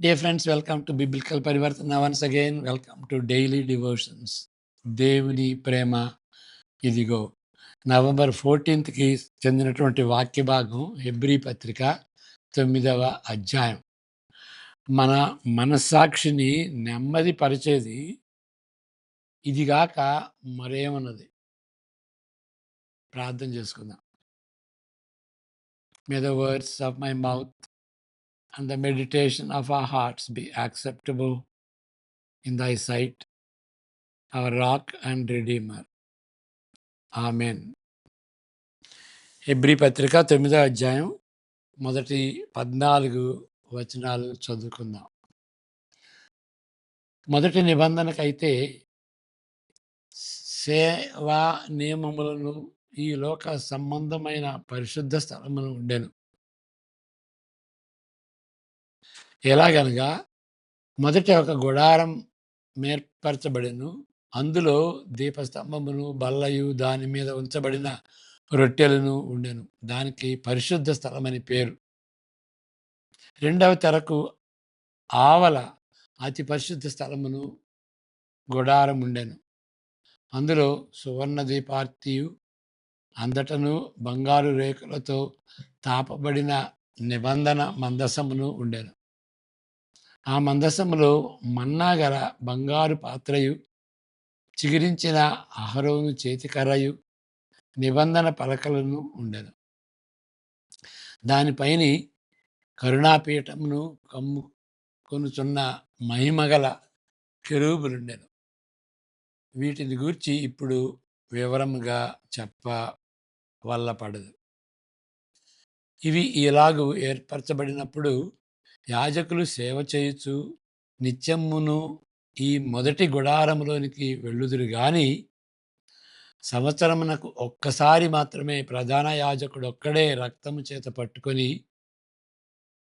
Dear friends, welcome to Biblical Parivartana. Once again, welcome to Daily Devotions. దేవుని ప్రేమ ఇదిగో. November 14కి చెందినటువంటి వాక్య భాగం హెబ్రీ పత్రిక 9వ అధ్యాయం. మన మనస్సాక్షిని నెమ్మది పరిచేది ఇదిగాక మరేమన్నది. ప్రార్థన చేసుకుందాం. May the words of my mouth and the meditation of our hearts be acceptable in thy sight, our rock and redeemer. Amen. Hebrew పత్రిక 9వ అధ్యాయం మొదటి 14 వచనాలు చదువుకుందాం. మొదటి నిబంధనకైతే సేవా నియమములను ఈ లోక సంబంధమైన పరిశుద్ధ స్థలములు ఉండెను. ఎలాగనగా మొదట ఒక గుడారం ఏర్పరచబడెను. అందులో దీపస్తంభమును బల్లయు దాని మీద ఉంచబడిన రొట్టెలను ఉండెను. దానికి పరిశుద్ధ స్థలమని పేరు. రెండవ తెరకు ఆవల అతి పరిశుద్ధ స్థలమును గుడారం ఉండెను. అందులో సువర్ణ దీపార్తియు అంతటను బంగారు రేకులతో తాపబడిన నిబంధన మందసమును ఉండెను. ఆ మందసములో మన్నా గల బంగారు పాత్రయు చిగిరించిన అహరోను చేతికర్రయు నిబంధన పలకలను ఉండెను. దానిపైని కరుణాపీఠమును కమ్ముకొనుచున్న మహిమగల కెరూబులుండెను. వీటిని గూర్చి ఇప్పుడు వివరముగా చెప్పవల్లపడదు. ఇవి ఇలాగూ ఏర్పరచబడినప్పుడు యాజకులు సేవ చేయుచు నిత్యమును ఈ మొదటి గుడారములోనికి వెళ్ళుదురు గాని సంవత్సరమునకు ఒక్కసారి మాత్రమే ప్రధాన యాజకుడు ఒక్కడే రక్తము చేత పట్టుకొని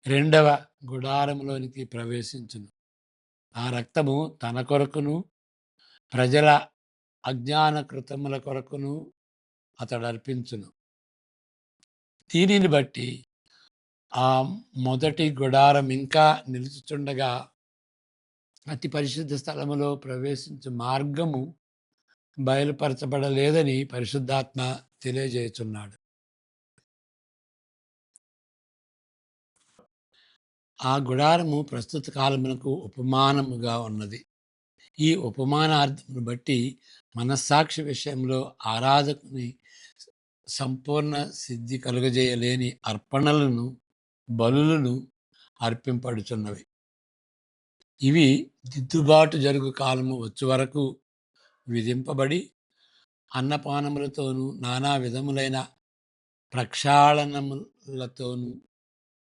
రెండవ గుడారములోనికి ప్రవేశించును. ఆ రక్తము తన కొరకును ప్రజల అజ్ఞాన కృతముల కొరకును అతడు అర్పించును. దీనిని బట్టి ఆ మొదటి గుడారం ఇంకా నిలుచుచుండగా అతి పరిశుద్ధ స్థలములో ప్రవేశించు మార్గము బయలుపరచబడలేదని పరిశుద్ధాత్మ తెలియజేయుచున్నాడు. ఆ గుడారము ప్రస్తుత కాలమునకు ఉపమానముగా ఉన్నది. ఈ ఉపమానార్థమును బట్టి మనస్సాక్షి విషయంలో ఆరాధకుని సంపూర్ణ సిద్ధి కలుగజేయలేని అర్పణలను బలులను అర్పింపడుచున్నవి. ఇవి దిద్దుబాటు జరుగు కాలము వచ్చు వరకు విధింపబడి అన్నపానములతోనూ నానా విధములైన ప్రక్షాళనములతోనూ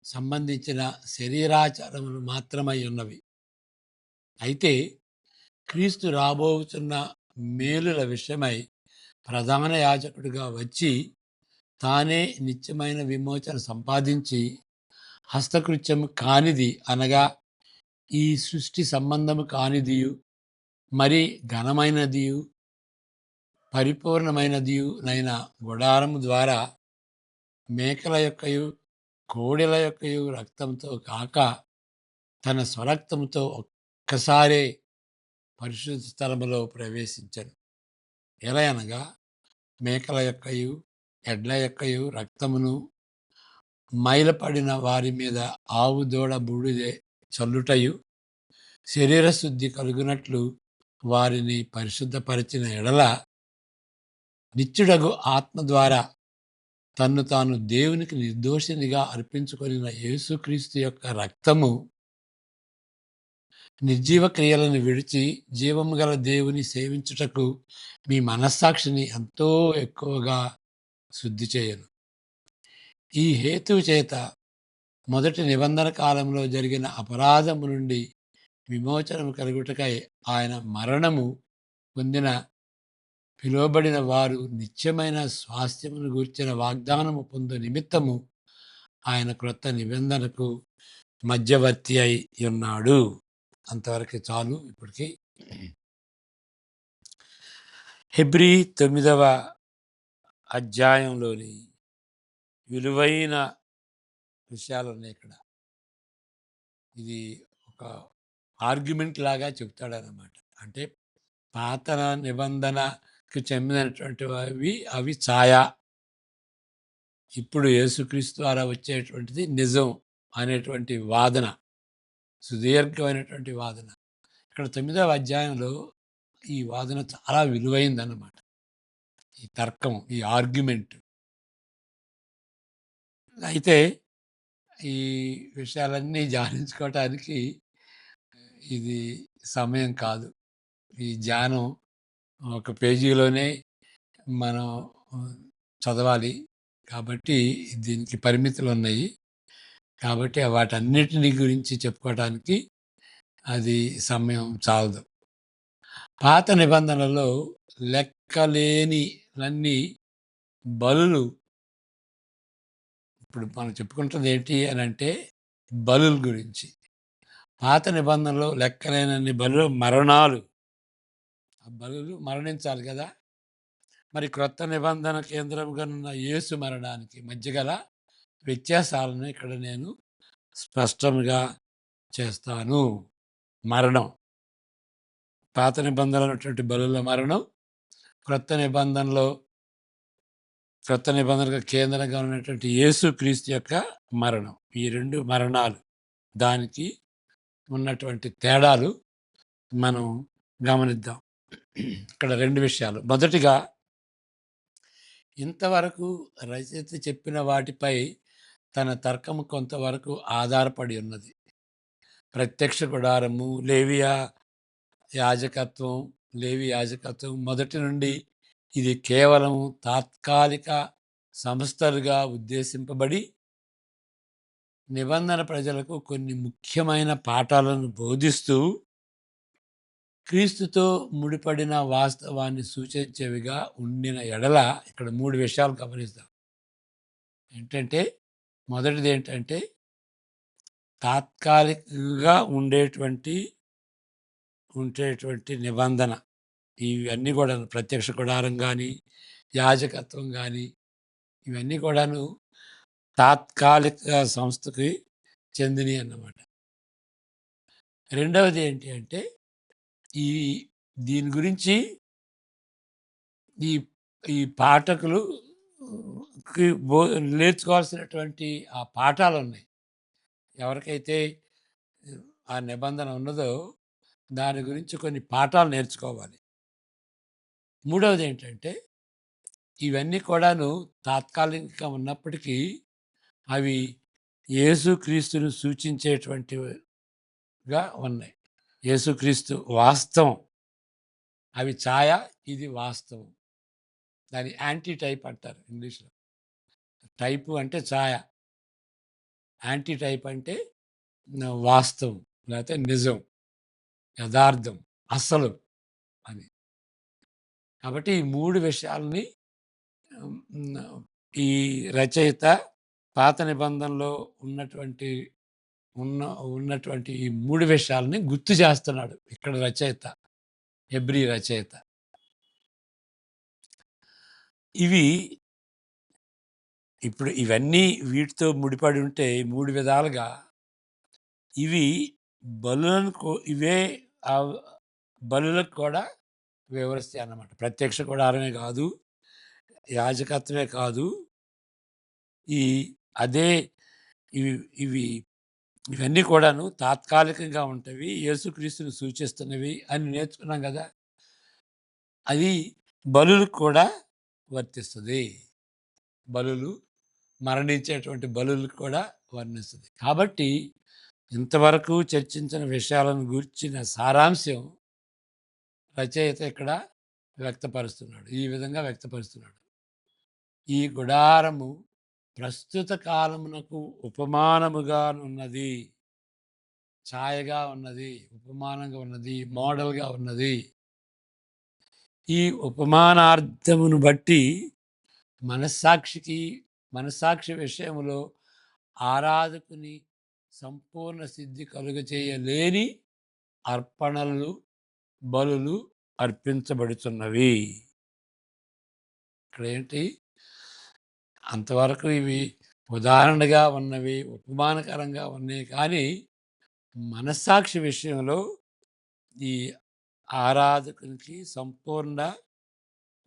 సంబంధించిన శరీరాచారములు మాత్రమై ఉన్నవి. అయితే క్రీస్తు రాబోతున్న మేలుల విషయమై ప్రధాన యాజకుడిగా వచ్చి తానే నిత్యమైన విమోచన సంపాదించి హస్తకృత్యము కానిది అనగా ఈ సృష్టి సంబంధము కానిదియు మరి ఘనమైనదియు పరిపూర్ణమైనదియు నైన గుడారము ద్వారా మేకల యొక్కయు కోడెల యొక్కయు రక్తంతో కాక తన స్వరక్తముతో ఒక్కసారే పరిశుద్ధ స్థలములో ప్రవేశించను. ఎలా అనగా మేకల యొక్కయు ఎడ్ల యొక్కయు రక్తమును మైలపడిన వారి మీద ఆవు దూడ బూడిదే చల్లుటయు శరీర శుద్ధి కలుగునట్లు వారిని పరిశుద్ధపరిచిన ఎడల నిత్యుడగు ఆత్మ ద్వారా తన్ను తాను దేవునికి నిర్దోషినిగా అర్పించుకొనిన యేసుక్రీస్తు యొక్క రక్తము నిర్జీవ క్రియలను విడిచి జీవము గల దేవుని సేవించుటకు మీ మనస్సాక్షిని ఎంతో ఎక్కువగా శుద్ధి చేయను. ఈ హేతువు చేత మొదటి నిబంధన కాలంలో జరిగిన అపరాధము నుండి విమోచనము కలుగుటకై ఆయన మరణము పొందిన పిలువబడిన వారు నిత్యమైన స్వాస్థ్యమును గూర్చిన వాగ్దానము పొందు నిమిత్తము ఆయన క్రొత్త నిబంధనకు మధ్యవర్తి అయి ఉన్నాడు. అంతవరకు చాలు. ఇప్పటికి హెబ్రీ 9వ అధ్యాయంలోని విలువైన విషయాలు ఉన్నాయి ఇక్కడ. ఇది ఒక ఆర్గ్యుమెంట్ లాగా చెప్తాడనమాట. అంటే పాత నిబంధనకి చెందినటువంటివి అవి ఛాయ, ఇప్పుడు యేసుక్రీస్తు ద్వారా వచ్చేటువంటిది నిజం అనేటువంటి వాదన, సుదీర్ఘమైనటువంటి వాదన. ఇక్కడ 9వ అధ్యాయంలో ఈ వాదన చాలా విలువైందన్నమాట. ఈ తర్కం, ఈ ఆర్గ్యుమెంట్. అయితే ఈ విషయాలన్నీ ధ్యానించుకోవటానికి ఇది సమయం కాదు. ఈ ధ్యానం ఒక పేజీలోనే మనం చదవాలి. కాబట్టి దీనికి పరిమితులున్నాయి. కాబట్టి వాటన్నిటిని గురించి చెప్పుకోవటానికి అది సమయం చాలదు. పాత నిబంధనలో లెక్కలేనివన్నీ బలులు. ఇప్పుడు మనం చెప్పుకుంటుంది ఏంటి అని అంటే బలుల గురించి. పాత నిబంధనలో లెక్కలేనన్ని బలులు మరణాలు. ఆ బలులు మరణించాలి కదా. మరి క్రొత్త నిబంధన కేంద్రంగా ఉన్న యేసు మరణానికి మధ్య గల వ్యత్యాసాలను ఇక్కడ నేను స్పష్టంగా చేస్తాను. మరణం, పాత నిబంధనలో ఉన్నటువంటి బలుల మరణం, క్రొత్త నిబంధనకు కేంద్రంగా ఉన్నటువంటి యేసుక్రీస్తు యొక్క మరణం. ఈ 2 మరణాలు, దానికి ఉన్నటువంటి తేడాలు మనం గమనిద్దాం. ఇక్కడ 2 విషయాలు. మొదటిగా, ఇంతవరకు రచయిత చెప్పిన వాటిపై తన తర్కము కొంతవరకు ఆధారపడి ఉన్నది. ప్రత్యక్ష గుడారము, లేవి యాజకత్వం మొదటి నుండి ఇది కేవలం తాత్కాలిక సంస్థలుగా ఉద్దేశింపబడి నిబంధన ప్రజలకు కొన్ని ముఖ్యమైన పాఠాలను బోధిస్తూ క్రీస్తుతో ముడిపడిన వాస్తవాన్ని సూచించేవిగా ఉండిన ఎడల ఇక్కడ 3 విషయాలు గమనిస్తాం. ఏంటంటే, మొదటిది ఏంటంటే తాత్కాలికంగా ఉండేటువంటి నిబంధన. ఇవన్నీ కూడా ప్రత్యక్ష గుడారం కానీ, యాజకత్వం కానీ, ఇవన్నీ కూడాను తాత్కాలిక సంస్థకి చెందినవి అన్నమాట. రెండవది ఏంటి అంటే, దీని గురించి ఈ పాఠకులు నేర్చుకోవాల్సినటువంటి ఆ పాఠాలు ఉన్నాయి. ఎవరికైతే ఆ నిబంధన ఉన్నదో దాని గురించి కొన్ని పాఠాలు నేర్చుకోవాలి. మూడవది ఏంటంటే, ఇవన్నీ కూడాను తాత్కాలికంగా ఉన్నప్పటికీ అవి యేసుక్రీస్తును సూచించేటువంటివిగా ఉన్నాయి. యేసుక్రీస్తు వాస్తవం. అవి ఛాయ, ఇది వాస్తవం. దాని యాంటీ టైప్ అంటారు ఇంగ్లీష్లో. టైపు అంటే ఛాయ, యాంటీ టైప్ అంటే వాస్తవం, లేకపోతే నిజం, యథార్థం, అసలు అని. కాబట్టి ఈ 3 విషయాలని ఈ రచయిత పాత నిబంధనలో ఉన్నటువంటి ఈ 3 విషయాలని గుర్తు చేస్తున్నాడు ఇక్కడ రచయిత, హెబ్రీ రచయిత. ఇప్పుడు ఇవన్నీ వీటితో ముడిపడి ఉంటే 3 విధాలుగా ఇవి బలులకు కూడా వివరిస్తాయి అన్నమాట. ప్రత్యక్ష గుడారమే కాదు, యాజకత్వమే కాదు, ఇవన్నీ కూడాను తాత్కాలికంగా ఉంటవి, యేసుక్రీస్తుని సూచిస్తున్నవి అని నేర్చుకున్నాం కదా. అది బలులకు కూడా వర్తిస్తుంది. బలులు, మరణించేటువంటి బలులకు కూడా వర్ణిస్తుంది. కాబట్టి ఇంతవరకు చర్చించిన విషయాలను గూర్చిన సారాంశం రచయిత ఇక్కడ వ్యక్తపరుస్తున్నాడు. ఈ విధంగా వ్యక్తపరుస్తున్నాడు. ఈ గుడారము ప్రస్తుత కాలమునకు ఉపమానముగా ఉన్నది, ఛాయగా ఉన్నది, ఉపమానంగా ఉన్నది, మోడల్గా ఉన్నది. ఈ ఉపమానార్థమును బట్టి మనస్సాక్షి విషయములో ఆరాధకుని సంపూర్ణ సిద్ధి కలుగచేయలేని అర్పణలు, బలులు అర్పించబడుతున్నవి. ఇక్కడ ఏంటి, అంతవరకు ఇవి ఉదాహరణగా ఉన్నవి, ఉపమానకరంగా ఉన్నాయి, కానీ మనస్సాక్షి విషయంలో ఈ ఆరాధకునికి సంపూర్ణ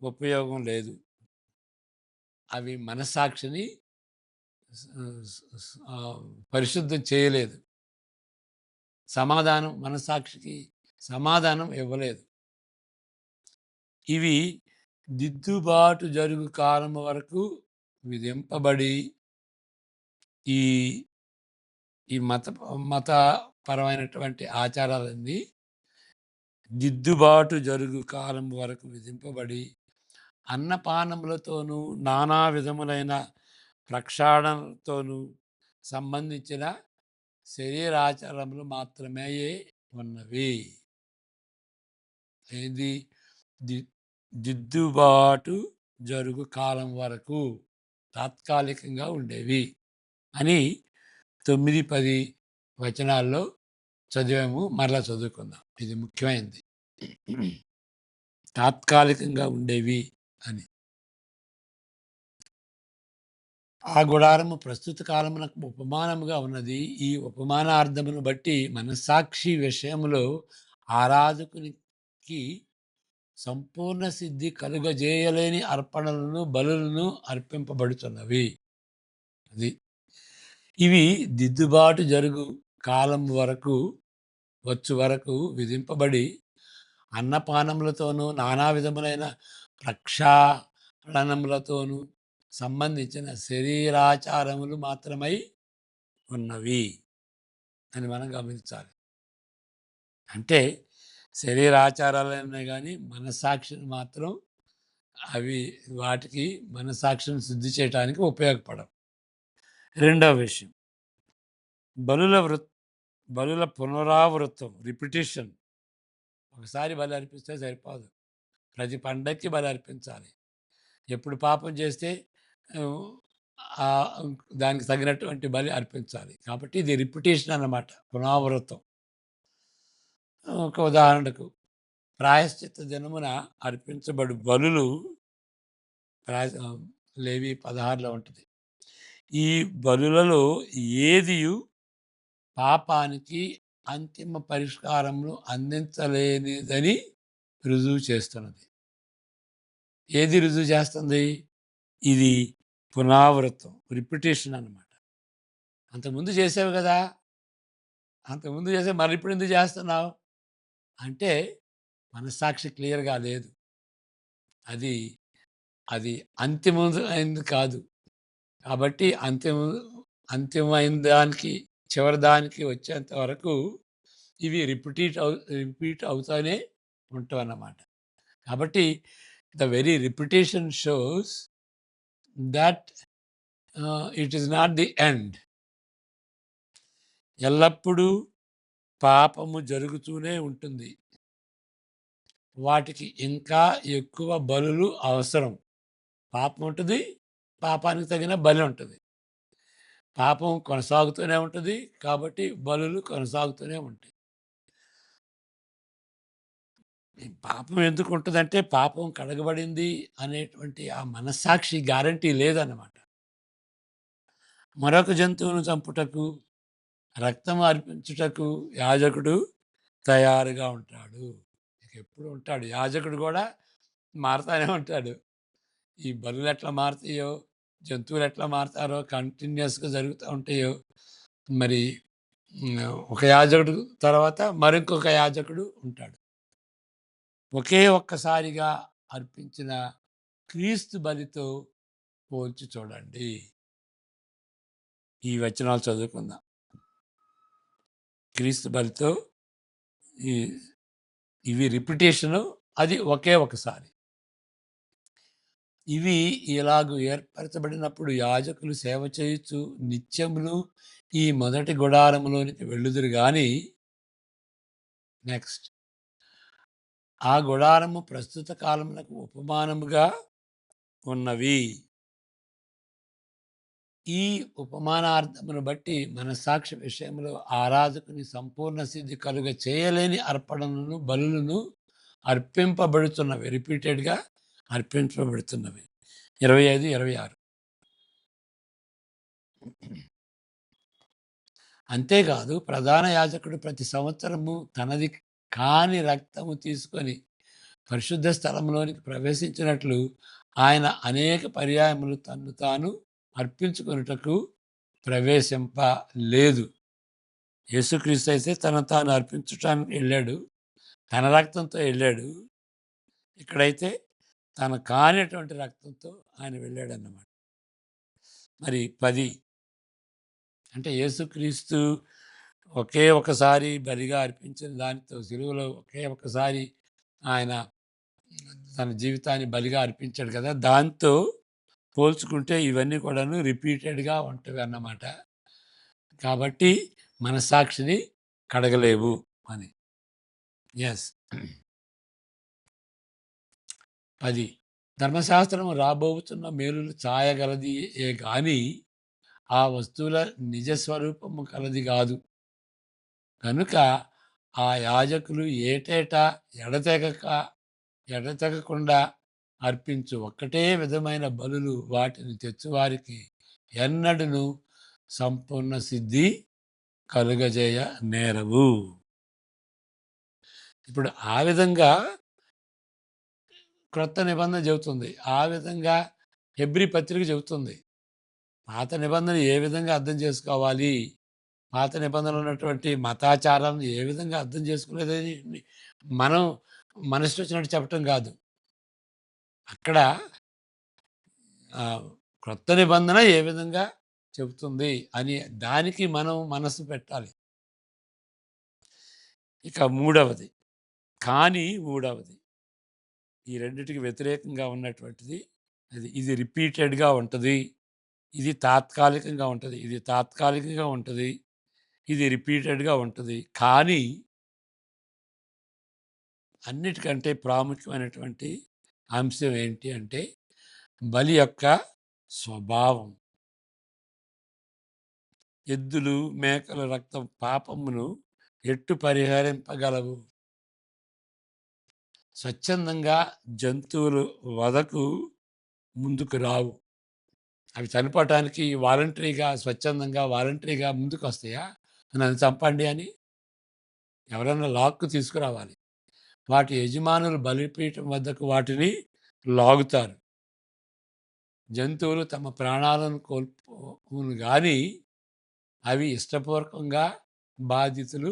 ఉపయోగం లేదు. అవి మనస్సాక్షిని పరిశుద్ధం చేయలేదు. మనస్సాక్షికి సమాధానం ఇవ్వలేదు. ఇవి దిద్దుబాటు జరుగు కాలం వరకు విధింపబడి ఈ ఈ మతపరమైనటువంటి ఆచారాలన్నీ దిద్దుబాటు జరుగు కాలం వరకు విధింపబడి అన్నపానములతోనూ నానా విధములైన ప్రక్షాళనతోనూ సంబంధించిన శరీరాచారములు మాత్రమే ఉన్నవి. ఏది దిద్దుబాటు జరుగు కాలం వరకు తాత్కాలికంగా ఉండేవి అని 9-10 వచనాల్లో చదివాము. మరలా చదువుకుందాం. ఇది ముఖ్యమైనది. తాత్కాలికంగా ఉండేవి అని. ఆ గుడారము ప్రస్తుత కాలమునకు ఉపమానముగా ఉన్నది. ఈ ఉపమానార్థమును బట్టి మనస్సాక్షి విషయములో ఆరాధకునికి సంపూర్ణ సిద్ధి కలుగజేయలేని అర్పణలను బలులను అర్పింపబడుతున్నవి. అది ఇవి దిద్దుబాటు జరుగు కాలం వరకు వచ్చు వరకు విధింపబడి అన్నపానములతోనూ నానా విధములైన ప్రక్షాళనములతోనూ సంబంధించిన శరీరాచారములు మాత్రమై ఉన్నవి అని మనం గమనించాలి. అంటే శరీరాచారాలనే కానీ మనస్సాక్షిని మాత్రం వాటికి మనస్సాక్షిని శుద్ధి చేయడానికి ఉపయోగపడవు. రెండవ విషయం, బలుల పునరావృతం, రిపిటేషన్. ఒకసారి బలి అర్పిస్తే సరిపోదు, ప్రతి పండక్కి బలి అర్పించాలి. ఎప్పుడు పాపం చేస్తే దానికి తగినటువంటి బలి అర్పించాలి. కాబట్టి ఇది రిపిటేషన్ అన్నమాట, పునరావృతం. ఒక ఉదాహరణకు ప్రాయశ్చిత్త దినమున అర్పించబడు బలులు లేవి 16లో ఉంటుంది. ఈ బలులలో ఏదియు పాపానికి అంతిమ పరిష్కారమును అందించలేనిదని రుజువు చేస్తున్నది. ఏది రుజువు చేస్తుంది? ఇది పునరావృతం, రిపిటేషన్ అన్నమాట. అంతకుముందు చేసావు కదా, అంతకుముందు చేసే మరి ఇప్పుడు ఎందుకు చేస్తున్నావు అంటే మనస్సాక్షి క్లియర్గా లేదు. అది అది అంతిమైంది కాదు. కాబట్టి అంతిమైన దానికి, చివరి దానికి వచ్చేంత వరకు ఇవి రిపీట్ అవుతూనే ఉంటాయి అన్నమాట. కాబట్టి the very repetition shows that it is not the end. ఎల్లప్పుడూ పాపము జరుగుతూనే ఉంటుంది. వాటికి ఇంకా ఎక్కువ బలులు అవసరం. పాపం ఉంటుంది, పాపానికి తగిన బలి ఉంటుంది. పాపం కొనసాగుతూనే ఉంటుంది, కాబట్టి బలులు కొనసాగుతూనే ఉంటాయి. పాపం ఎందుకు ఉంటుందంటే పాపం కడగబడింది అనేటువంటి ఆ మనస్సాక్షి గ్యారంటీ లేదన్నమాట. మరొక జంతువును చంపుటకు, రక్తం అర్పించుటకు యాజకుడు తయారుగా ఉంటాడు. ఎప్పుడు ఉంటాడు, యాజకుడు కూడా మారుతానే ఉంటాడు. ఈ బలులు ఎట్లా మారుతాయో, జంతువులు ఎట్లా మారుతారో, కంటిన్యూస్గా జరుగుతూ ఉంటాయో, మరి ఒక యాజకుడు తర్వాత మరొక యాజకుడు ఉంటాడు. ఒకే ఒక్కసారిగా అర్పించిన క్రీస్తు బలితో పోల్చి చూడండి. ఈ వచనాలు చదువుకుందాం. క్రీస్తు బలితో ఇవి రిపిటేషను, అది ఒకే ఒకసారి. ఇవి ఇలాగూ ఏర్పరచబడినప్పుడు యాజకులు సేవ చేయొచ్చు నిత్యములు ఈ మొదటి గుడారములోనికి వెళ్ళుదురు గాని, నెక్స్ట్ ఆ గుడారము ప్రస్తుత కాలములకు ఉపమానముగా ఉన్నవి. ఈ ఉపమానార్థమును బట్టి మనస్సాక్షి విషయంలో ఆరాధకుని సంపూర్ణ సిద్ధి కలుగ చేయలేని అర్పణలను బలులను అర్పింపబడుతున్నవి, రిపీటెడ్గా అర్పించబడుతున్నవి. 25-26 అంతేకాదు ప్రధాన యాజకుడు ప్రతి సంవత్సరము తనది కాని రక్తము తీసుకొని పరిశుద్ధ స్థలంలోనికి ప్రవేశించినట్లు ఆయన అనేక పర్యాయములు తన్ను తాను అర్పించుకొనుటకు ప్రవేశింపలేదు. యేసుక్రీస్తు అయితే తను తాను అర్పించటానికి వెళ్ళాడు, తన రక్తంతో వెళ్ళాడు. ఇక్కడైతే తన కానిటువంటి రక్తంతో ఆయన వెళ్ళాడన్నమాట. మరి 10 అంటే యేసుక్రీస్తు ఒకే ఒకసారి బలిగా అర్పించిన దానితో సిలువలో ఒకే ఒకసారి ఆయన తన జీవితాన్ని బలిగా అర్పించాడు కదా! దాంతో పోల్చుకుంటే ఇవన్నీ కూడాను రిపీటెడ్‌గా ఉంటవి అన్నమాట. కాబట్టి మనస్సాక్షిని కడగలేవు అని. యెస్. 10 ధర్మశాస్త్రము రాబోతున్న మేలులు చాయగలదియే గాని ఆ వస్తువుల నిజ స్వరూపము కలది గాదు. కనుక ఆ యాజకులు ఏటేటా ఎడతెగకుండా అర్పించు ఒక్కటే విధమైన బలులు వాటిని తెచ్చువారికి ఎన్నడూను సంపూర్ణ సిద్ధి కలుగజేయ నేరవు. ఇప్పుడు ఆ విధంగా క్రొత్త నిబంధన చెబుతుంది. ఆ విధంగా హెబ్రీ పత్రిక చెబుతుంది. పాత నిబంధన ఏ విధంగా అర్థం చేసుకోవాలి, పాత నిబంధనలో ఉన్నటువంటి మతాచారాలను ఏ విధంగా అర్థం చేసుకునేదని మనం మనసుకు వచ్చినట్టు చెప్పటం కాదు. అక్కడ క్రొత్త నిబంధన ఏ విధంగా చెబుతుంది అని దానికి మనం మనసు పెట్టాలి. ఇక మూడవది ఈ రెండిటికి వ్యతిరేకంగా ఉన్నటువంటిది ఇది రిపీటెడ్‌గా ఉంటది. ఇది తాత్కాలికంగా ఉంటది. ఇది తాత్కాలికంగా ఉంటది. ఇది రిపీటెడ్‌గా ఉంటది. కానీ అన్నిటికంటే ప్రాముఖ్యమైనటువంటి అంశం ఏంటి అంటే బలి యొక్క స్వభావం. ఎద్దులు, మేకల రక్తం పాపమును ఎట్టు పరిహరింపగలవు? స్వచ్ఛందంగా జంతువులు వధకు ముందుకు రావు. అవి చనిపోవటానికి వాలంటరీగా ముందుకు వస్తాయా? నన్ను చంపండి అని ఎవరైనా లాక్కు తీసుకురావాలి. వాటి యజమానులు బలిపీఠం వద్దకు వాటిని లాగుతారు. జంతువులు తమ ప్రాణాలను కోల్పోవును గాని అవి ఇష్టపూర్వకంగా బాధితులు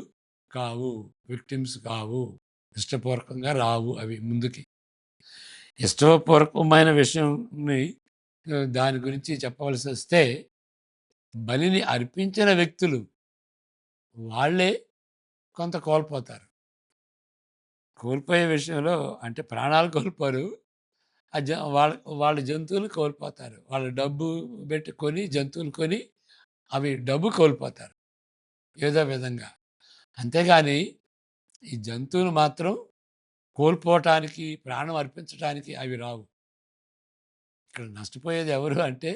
కావు, విక్టిమ్స్ కావు. ఇష్టపూర్వకంగా రావు అవి ముందుకి. ఇష్టపూర్వకమైన విషయంని దాని గురించి చెప్పవలసి వస్తే బలిని అర్పించిన వ్యక్తులు వాళ్ళే కొంత కోల్పోతారు. కోల్పోయే విషయంలో అంటే ప్రాణాలు కోల్పోరు. వాళ్ళ జంతువులు కోల్పోతారు. వాళ్ళు డబ్బు పెట్టి కొని జంతువులు కొని అవి డబ్బు కోల్పోతారు ఏదో విధంగా. అంతేగాని ఈ జంతువులు మాత్రం కోల్పోవటానికి, ప్రాణం అర్పించటానికి అవి రావు. ఇక్కడ నష్టపోయేది ఎవరు అంటే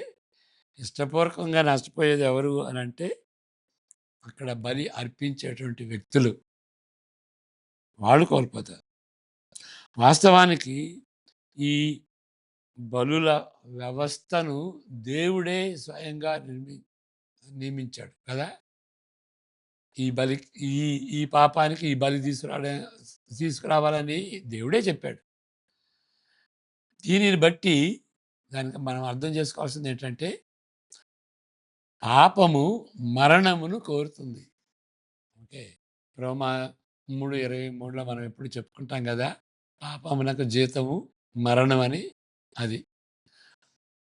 ఇష్టపూర్వకంగా నష్టపోయేది ఎవరు అని అంటే అక్కడ బలి అర్పించేటువంటి వ్యక్తులు. వాళ్ళు కోల్పోతారు. వాస్తవానికి ఈ బలుల వ్యవస్థను దేవుడే స్వయంగా నియమించాడు కదా! ఈ బలి ఈ ఈ పాపానికి ఈ బలి తీసుకురావాలని దేవుడే చెప్పాడు. దీనిని బట్టి దానికి మనం అర్థం చేసుకోవాల్సింది ఏంటంటే పాపము మరణమును కోరుతుంది. ఓకే. రోమా 3:23లో మనం ఎప్పుడు చెప్పుకుంటాం కదా! పాపమునకు జీతము మరణం అని. అది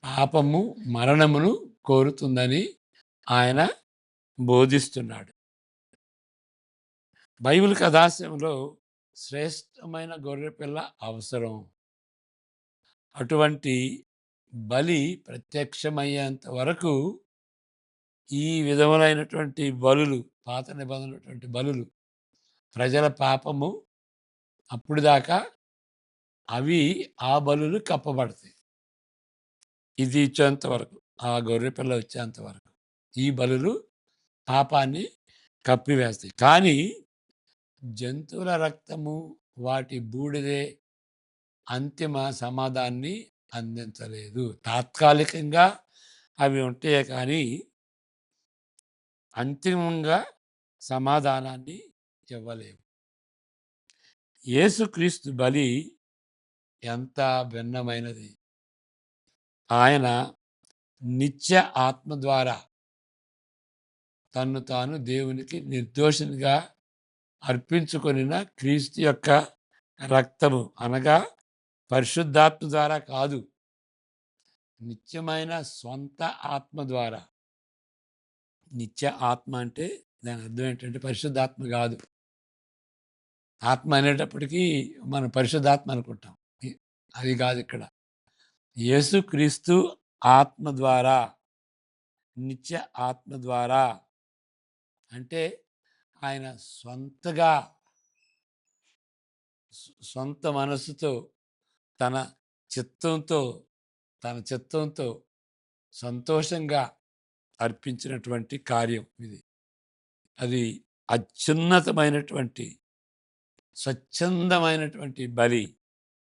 పాపము మరణమును కోరుతుందని ఆయన బోధిస్తున్నాడు. బైబిల్ కథాశయంలో శ్రేష్టమైన గొర్రెపిల్ల అవసరం. అటువంటి బలి ప్రత్యక్షమయ్యేంత వరకు ఈ విధములైనటువంటి బలులు, పాత నిబంధనటువంటి బలులు, ప్రజల పాపము అప్పుడు దాకా అవి ఆ బలులు కప్పబడతాయి. ఇది ఇచ్చేంత వరకు, ఆ గొర్రెపిల్ల వచ్చేంత వరకు ఈ బలులు పాపాన్ని కప్పివేస్తాయి. కానీ జంతువుల రక్తము, వాటి బూడిదే అంతిమ సమాధాన్ని అందించలేదు. తాత్కాలికంగా అవి ఉంటాయే కానీ అంతిమంగా సమాధానాన్ని ఇవ్వలేవు. యేసుక్రీస్తు బలి ఎంత భిన్నమైనది. ఆయన నిత్య ఆత్మ ద్వారా తన్ను తాను దేవునికి నిర్దోషినిగా అర్పించుకొనిన క్రీస్తు యొక్క రక్తము అనగా పరిశుద్ధాత్మ ద్వారా కాదు, నిత్యమైన సొంత ఆత్మ ద్వారా. నిత్య ఆత్మ అంటే దాని అర్థం ఏంటంటే పరిశుద్ధాత్మ కాదు. ఆత్మ అనేటప్పటికీ మనం పరిశుద్ధాత్మ అనుకుంటాం. అది కాదు ఇక్కడ. యేసుక్రీస్తు ఆత్మ ద్వారా, నిత్య ఆత్మ ద్వారా అంటే ఆయన సొంతగా సొంత మనస్సుతో తన చిత్తంతో తన చిత్తంతో సంతోషంగా అర్పించినటువంటి కార్యం ఇది. అది అత్యున్నతమైనటువంటి స్వచ్ఛందమైనటువంటి బలి.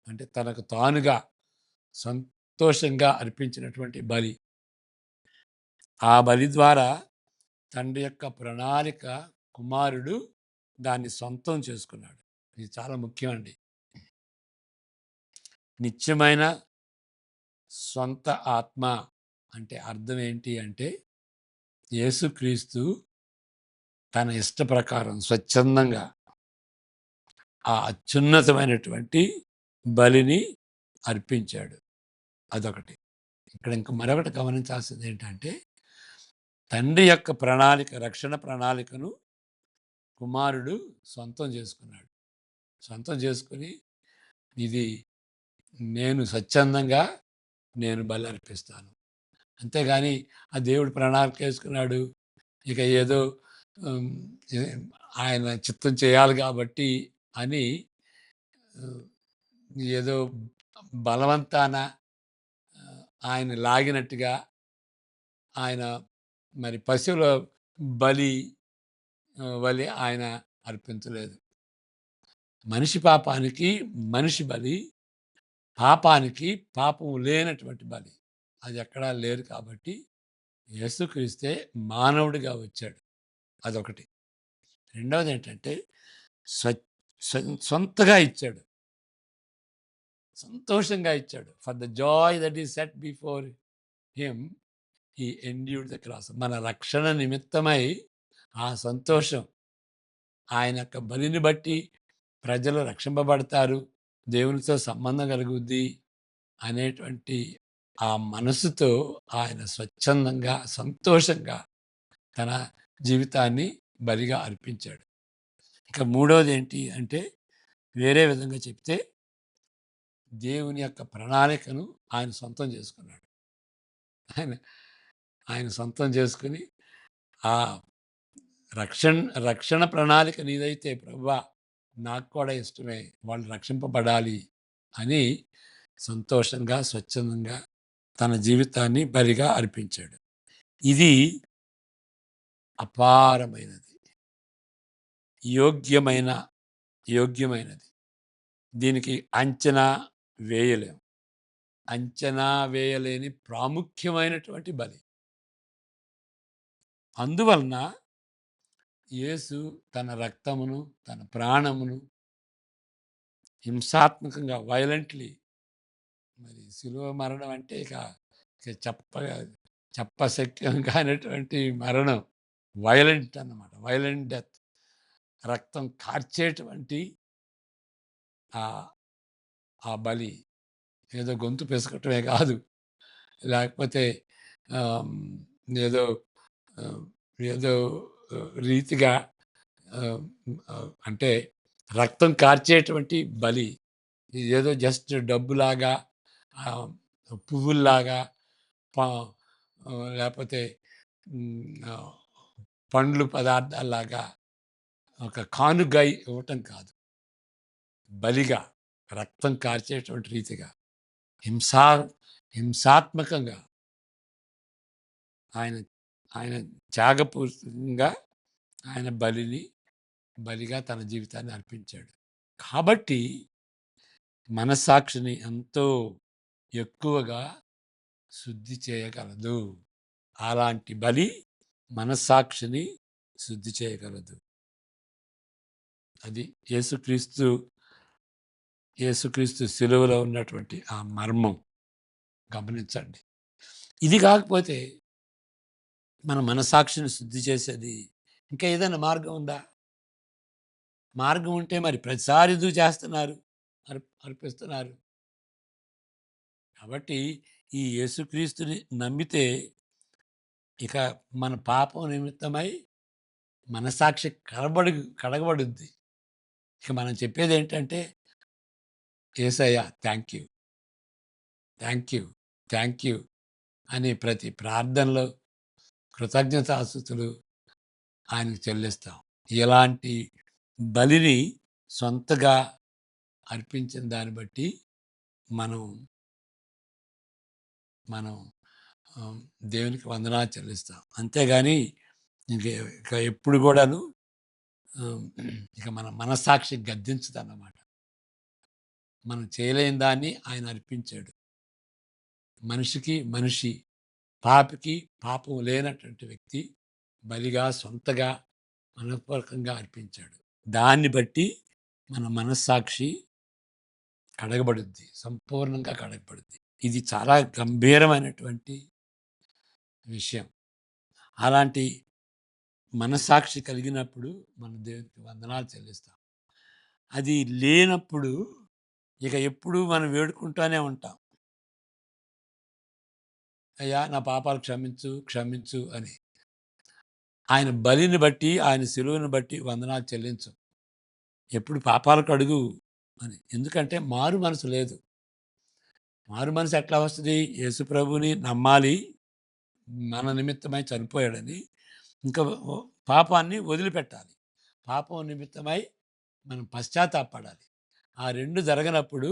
అంటే తనకు తానుగా సంతోషంగా అర్పించినటువంటి బలి. ఆ బలి ద్వారా తండ్రి యొక్క ప్రణాళిక కుమారుడు దాన్ని సొంతం చేసుకున్నాడు. ఇది చాలా ముఖ్యమండి. నిత్యమైన సొంత ఆత్మ అంటే అర్థం ఏంటి అంటే యేసుక్రీస్తు తన ఇష్ట ప్రకారం స్వచ్ఛందంగా ఆ అత్యున్నతమైనటువంటి బలిని అర్పించాడు. అదొకటి. ఇక్కడ ఇంక మరొకటి గమనించాల్సింది ఏంటంటే తండ్రి యొక్క ప్రణాళిక, రక్షణ ప్రణాళికను కుమారుడు సొంతం చేసుకున్నాడు. సొంతం చేసుకుని ఇది నేను స్వచ్ఛందంగా నేను బలి అర్పిస్తాను. అంతేగాని ఆ దేవుడు ప్రణాళిక వేసుకున్నాడు, ఇక ఏదో ఆయన చిత్తం చేయాలి కాబట్టి అని ఏదో బలవంతాన ఆయన లాగినట్టుగా ఆయన మరి పశువుల బలి ఆయన అర్పించలేదు. మనిషి పాపానికి మనిషి బలి, పాపానికి పాపం లేనటువంటి బలి అది ఎక్కడా లేరు. కాబట్టి యేసుక్రీస్తే మానవుడిగా వచ్చాడు. అదొకటి. రెండవది ఏంటంటే సొంతగా ఇచ్చాడు, సంతోషంగా ఇచ్చాడు. For the Joy that is set before him he endured the cross. మన రక్షణ నిమిత్తమై ఆ సంతోషం, ఆయన యొక్క బలిని బట్టి ప్రజలు రక్షింపబడతారు, దేవునితో సంబంధం కలుగుద్ది అనేటువంటి ఆ మనసుతో ఆయన స్వచ్ఛందంగా సంతోషంగా తన జీవితాన్ని బలిగా అర్పించాడు. ఇక మూడవది ఏంటి అంటే వేరే విధంగా చెప్తే దేవుని యొక్క ప్రణాళికను ఆయన సొంతం చేసుకున్నాడు. ఆయన ఆయన సొంతం చేసుకుని ఆ రక్షణ ప్రణాళిక నీదైతే ప్రభువా, నాకు కూడా ఇష్టమే, వాళ్ళు రక్షింపబడాలి అని సంతోషంగా స్వచ్ఛందంగా తన జీవితాన్ని బలిగా అర్పించాడు. ఇది అపారమైనది, యోగ్యమైనది. దీనికి అంచనా వేయలేం. అంచనా వేయలేని ప్రాముఖ్యమైనటువంటి బలి. అందువలన యేసు తన రక్తమును, తన ప్రాణమును హింసాత్మకంగా వైలెంట్లీ, మరి శిలువ మరణం అంటే ఇక చెప్పశక్యం కానటువంటి మరణం, వైలెంట్ అన్నమాట, వైలెంట్ డెత్. రక్తం కార్చేటువంటి ఆ బలి ఏదో గొంతు పిసకటమే కాదు, లేకపోతే ఏదో ఏదో రీతిగా అంటే రక్తం కార్చేటువంటి బలి. ఏదో జస్ట్ డబ్బులాగా, పువ్వుల్లాగా, లేకపోతే పండ్లు పదార్థాల్లాగా ఒక కానుగై ఇవ్వటం కాదు, బలిగా రక్తం కార్చేటువంటి రీతిగా హింసాత్మకంగా ఆయన త్యాగపూర్వకంగా ఆయన బలిగా తన జీవితాన్ని అర్పించాడు. కాబట్టి మనస్సాక్షిని ఎంతో ఎక్కువగా శుద్ధి చేయగలదు. అలాంటి బలి మనస్సాక్షిని శుద్ధి చేయగలదు. అది యేసుక్రీస్తు యేసుక్రీస్తు శిలువలో ఉన్నటువంటి ఆ మర్మం గమనించండి. ఇది కాకపోతే మన మనస్సాక్షిని శుద్ధి చేసేది ఇంకా ఏదైనా మార్గం ఉందా? మార్గం ఉంటే మరి ప్రతిసారి ఎందుకు చేస్తున్నారు, అర్పిస్తున్నారు? కాబట్టి ఈ యేసుక్రీస్తుని నమ్మితే ఇక మన పాపం నిమిత్తమై మనస్సాక్షి కడగబడుద్ది. ఇక మనం చెప్పేది ఏంటంటే, Yesayya thank you, thank you, thank you అని ప్రతి ప్రార్థనలో కృతజ్ఞతాస్తుతులు ఆయనకు చెల్లిస్తాం. ఇలాంటి బలిని సొంతగా అర్పించిన దాన్ని బట్టి మనం మనం దేవునికి వందనాలు చెల్లిస్తాం. అంతేగాని ఇంక ఇక ఎప్పుడు కూడాను ఇక మన మనస్సాక్షి గద్దించదన్నమాట. మనం చేయలేని దాన్ని ఆయన అర్పించాడు. మనిషికి మనిషి, పాపికి పాపం లేనటువంటి వ్యక్తి బలిగా సొంతగా మనపూర్వకంగా అర్పించాడు. దాన్ని బట్టి మన మనస్సాక్షి కడగబడుద్ది, సంపూర్ణంగా కడగబడుద్ది. ఇది చాలా గంభీరమైనటువంటి విషయం. అలాంటి మనస్సాక్షి కలిగినప్పుడు మన దేవునికి వందనాలు చెల్లిస్తాం. అది లేనప్పుడు ఇక ఎప్పుడూ మనం వేడుకుంటూనే ఉంటాం, అయ్యా నా పాపాలు క్షమించు క్షమించు అని. ఆయన బలిని బట్టి, ఆయన సిలువను బట్టి వందనాలు చెల్లించు, ఎప్పుడు పాపాలు కడుగు అని. ఎందుకంటే మారు మనసు లేదు. మారు మనసు ఎట్లా వస్తుంది? యేసు ప్రభుని నమ్మాలి, మన నిమిత్తమై చనిపోయాడని, ఇంకా పాపాన్ని వదిలిపెట్టాలి, పాపం నిమిత్తమై మనం పశ్చాత్తాపడాలి. ఆ రెండు జరగనప్పుడు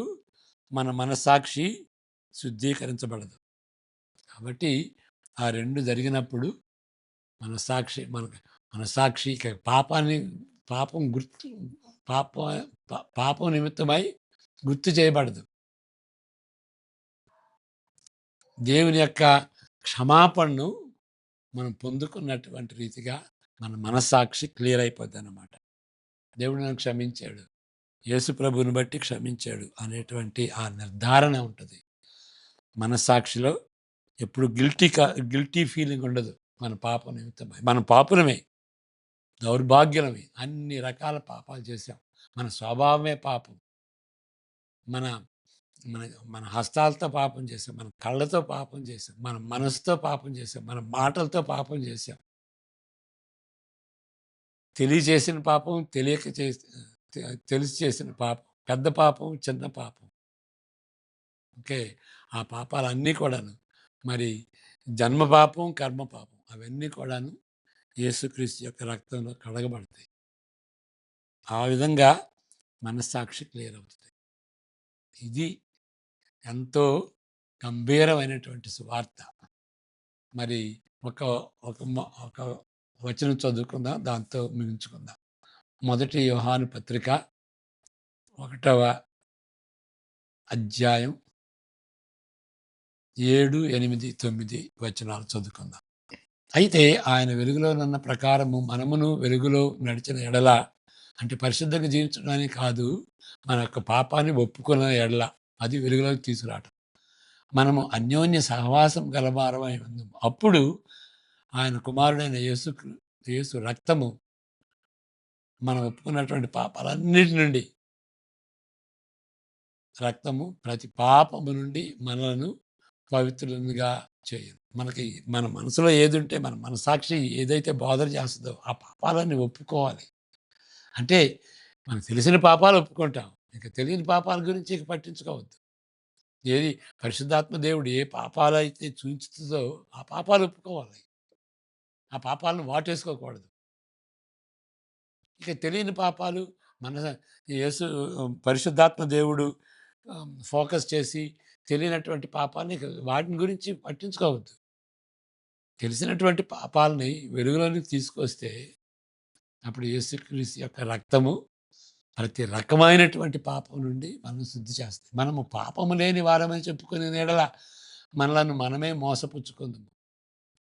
మన మనస్సాక్షి శుద్ధీకరించబడదు. కాబట్టి ఆ రెండు జరిగినప్పుడు మనస్సాక్షి ఇక పాపం గుర్తు పాప పాపం నిమిత్తమై గుర్తు చేయబడదు. దేవుని యొక్క క్షమాపణను మనం పొందుకున్నటువంటి రీతిగా మన మనస్సాక్షి క్లియర్ అయిపోద్ది అన్నమాట. దేవుడు నన్ను క్షమించాడు, యేసు ప్రభువుని బట్టి క్షమించాడు అనేటువంటి ఆ నిర్ధారణ ఉంటుంది మనస్సాక్షిలో. ఎప్పుడు గిల్టీ ఫీలింగ్ ఉండదు. మన పాపం నిమిత్తమై మనం పాపులమే, దౌర్భాగ్యులమే, అన్ని రకాల పాపాలు చేశాం. మన స్వభావమే పాపం. మన మన మన హస్తాలతో పాపం చేసాం, మన కళ్ళతో పాపం చేసాం, మన మనసుతో పాపం చేసాం, మన మాటలతో పాపం చేసాం. తెలియచేసిన పాపం, తెలియక తెలిసి చేసిన పాపం, పెద్ద పాపం, చిన్న పాపం. ఓకే, ఆ పాపాలన్నీ కూడాను మరి జన్మ పాపం, కర్మ పాపం అవన్నీ కూడాను యేసుక్రీస్తు యొక్క రక్తంలో కడగబడతాయి. ఆ విధంగా మనస్సాక్షి క్లియర్ అవుతుంది. ఇది ఎంతో గంభీరమైనటువంటి సువార్త. మరి ఒక ఒక ఒక వచనం చదువుకుందాం, దాంతో ముగించుకుందాం. 1 యోహాను పత్రిక 1వ అధ్యాయం 7, 8, 9 వచనాలు చదువుకుందాం. అయితే ఆయన వెలుగులోనున్న ప్రకారము మనమును వెలుగులో నడిచిన ఎడల, అంటే పరిశుద్ధంగా జీవించడానికి కాదు, మన యొక్క పాపాన్ని ఒప్పుకున్న ఎడల అది వెలుగులోకి తీసుకురావటం. మనము అన్యోన్య సహవాసం గలవారమై ఉన్నాము. అప్పుడు ఆయన కుమారుడైన యేసు రక్తము మనం ఒప్పుకున్నటువంటి పాపాలన్నిటి నుండి, రక్తము ప్రతి పాపము నుండి మనలను పవిత్రులుగా చేయదు. మన మనసులో ఏది ఉంటే, మన మనసాక్షి ఏదైతే బోధన చేస్తుందో ఆ పాపాలన్నీ ఒప్పుకోవాలి. అంటే మనకు తెలిసిన పాపాలు ఒప్పుకుంటాం, ఇక తెలియని పాపాల గురించి ఇక పట్టించుకోవద్దు. ఏది పరిశుద్ధాత్మ దేవుడు ఏ పాపాలు అయితే చూపించుతుందో ఆ పాపాలు ఒప్పుకోవాలి, ఆ పాపాలను వాటేసుకోకూడదు. ఇక తెలియని పాపాలు మన యేసు పరిశుద్ధాత్మ దేవుడు ఫోకస్ చేసి తెలియనటువంటి పాపాలని వాటిని గురించి పట్టించుకోవద్దు. తెలిసినటువంటి పాపాలని వెలుగులోనికి తీసుకొస్తే అప్పుడు యేసుక్రీస్తు యొక్క రక్తము ప్రతి రకమైనటువంటి పాపం నుండి మనం శుద్ధి చేస్తుంది. మనము పాపము లేని వారమని చెప్పుకునే నీడల మనలను మనమే మోసపుచ్చుకుందాము.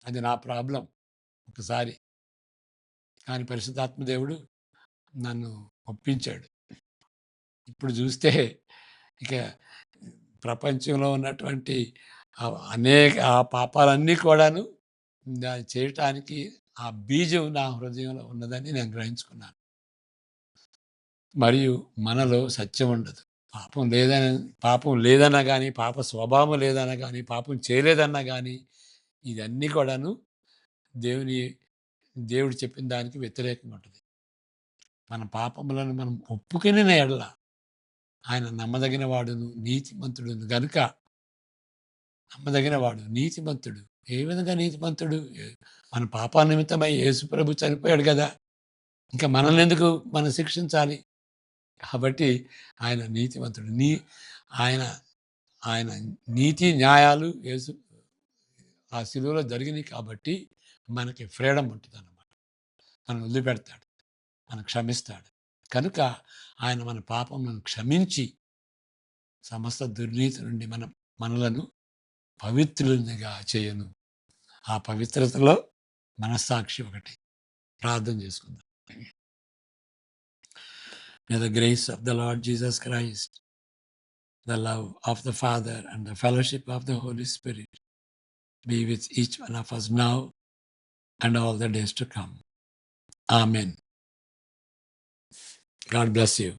అది నా ప్రాబ్లం. ఒకసారి. కానీ పరిశుద్ధాత్మ దేవుడు నన్ను ఒప్పించాడు. ఇప్పుడు చూస్తే ఇక ప్రపంచంలో ఉన్నటువంటి అనేక ఆ పాపాలన్నీ కూడాను చేయటానికి ఆ బీజం నా హృదయంలో ఉన్నదని నేను గ్రహించుకున్నాను. మరియు మనలో సత్యం ఉండదు. పాపం లేదన్నా గానీ, పాప స్వభావం లేదన్నా గానీ, పాపం చేయలేదన్నా గానీ, ఇదన్నీ కూడాను దేవుడు చెప్పిన దానికి వ్యతిరేకంగా ఉంటది. మన పాపములను మనం ఒప్పుకొనిన యెడల ఆయన నమ్మదగిన వాడును, నీతిమంతుడును గనుక నమ్మదగిన వాడు, నీతిమంతుడు. ఏ విధంగా నీతిమంతుడు? మన పాపాల నిమిత్తమై యేసుప్రభు చనిపోయాడు గదా! ఇంకా మనల్నెందుకు మనం శిక్షించాలి? కాబట్టి ఆయన నీతిమంతుడు. ఆయన ఆయన నీతి న్యాయాలు ఆ శిలువలో జరిగినాయి కాబట్టి మనకి ఫ్రీడమ్ ఉంటదన్నమాట. మనల్ని వదిలిపెడతాడు. మనల్ని క్షమిస్తాడు. కనుక ఆయన మన పాపములను క్షమించి సమస్త దుర్నీతి నుండి మనలను పవిత్రులుగా చేయను. ఆ పవిత్రతలో మనస్సాక్షి ఒకటి. ప్రార్థన చేసుకుందాం. May the grace of the Lord Jesus Christ, the love of the Father, and the fellowship of the Holy Spirit be with each one of us now and all the days to come. Amen. God bless you.